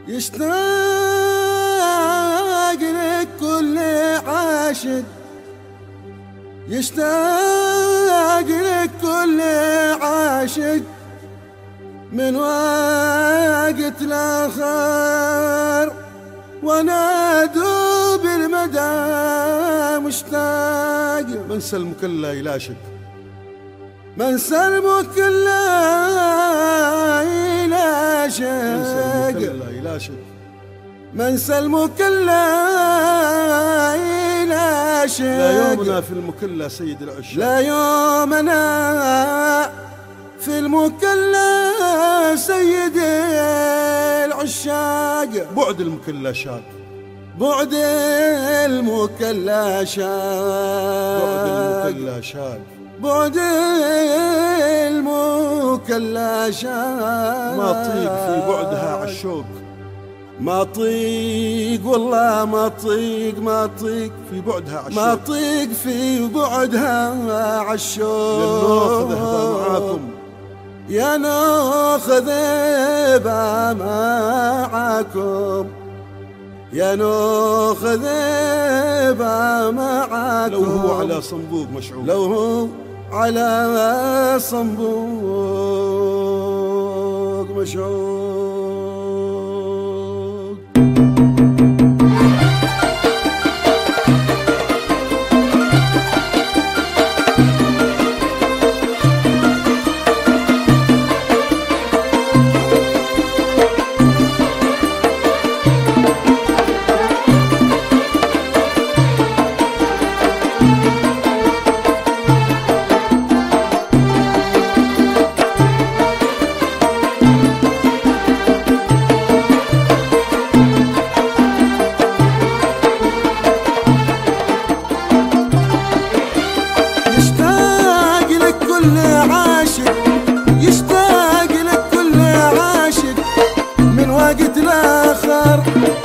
يشتاق لك كل عاشق، يشتاق لك كل عاشق من وقت الآخر، وانا دوب المدى مشتاق. من سلمك الله يلاشق، من سلمك الله يلاشق، من سلمك الله يلاشق. لا يومنا في المكلا سيد العشاق، لا يومنا في المكلا سيد العشاق. بعد المكلا شاق، بعد المكلا شاق، بعد المكلا شاق، بعد المكلا شاق. ما طيق في بعدها عالشوق، ما طيق والله ما طيق، ما طيق في بعدها عالشوق، ما طيق في بعدها عالشوق. يا ناخذ بها معاكم، يا ناخذ بها معاكم. لو هو على صنبوق مشعوق، لو هو على صنبوق مشعوق. وقت الآخر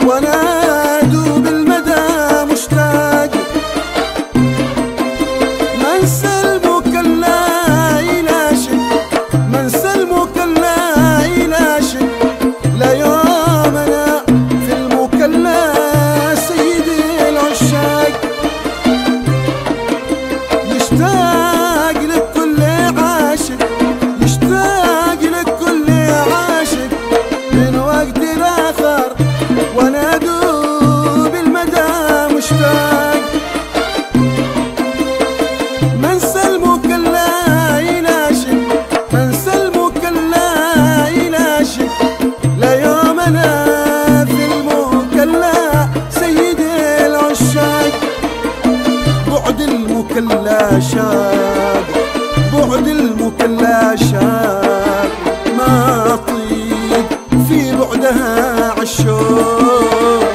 وانا دوب المدى مشتاق. من سلمك الله يلاشق، من سلمك الله يلاشق. لا يومنا في المكلا سيد العشاق. يشتاق لك كل عاشق، يشتاق لك كل عاشق من وقت الآخر وانا دوب المدى مشتاق. من سلمك الله يلاشق، من سلمك الله يلاشق. لا يومنا في المكلا سيد العشاق. بعد المكلا شاق، بعد المكلا شاق. ما طيق في بعدها عالشوق.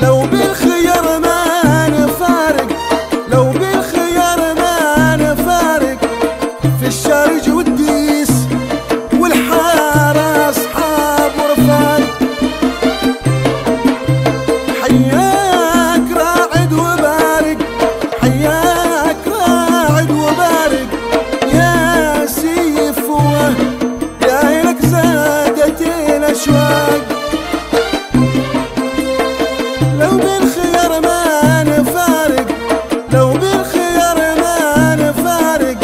لو بالخير ما نفارق، لو بالخير ما نفارق، في الشرج والديس والحارة أصحاب ورفاق. حياك راعد وبارك، حياك راعد وبارك يا سيفوه، يا لك زادت الأشواق. لو بالخير ما نفارق، لو بالخير ما نفارق،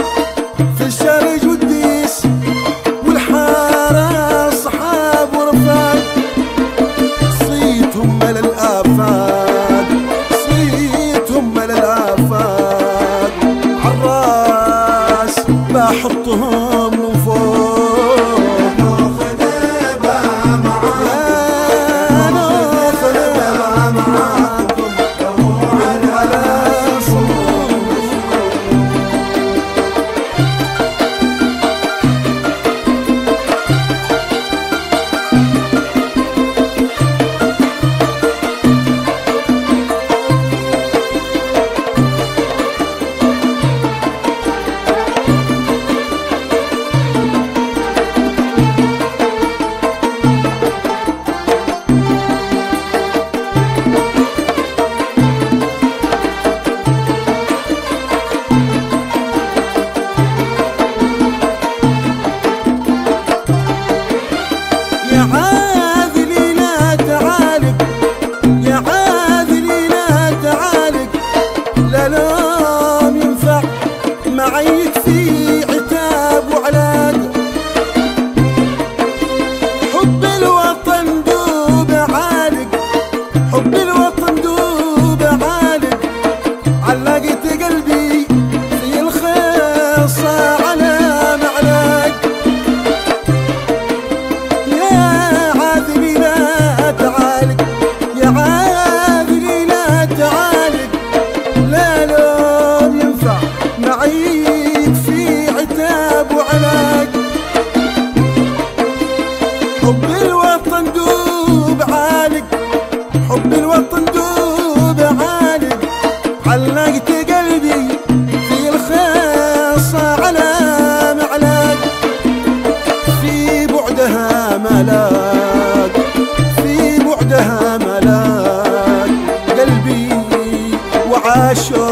في الشرج والديس والحارة أصحاب ورفاق. صيتهم ملا الآفاق، صيتهم ملا الآفاق، عالراس بحطهم من فوق. يا عاذلي لا تعالق، يا عاذلي لا تعالق، لا لوم ينفع معي يكفي عتاب وعلاق. حب الوطن دوب عالق، حب الوطن دوب عالق، علقت قلبي في الخيصة على معلاق. يا عاذلي لا تعالق، يا عاذلي لا تعالق، لا لوم ينفع معي يكفي عتاب وعلاق. حب الوطن دوب عالق، حب الوطن دوب عالق، علقت قلبي في الخيصة على معلاق. في بعدها ملاك، في بعدها ملاك، قلبي وعاشق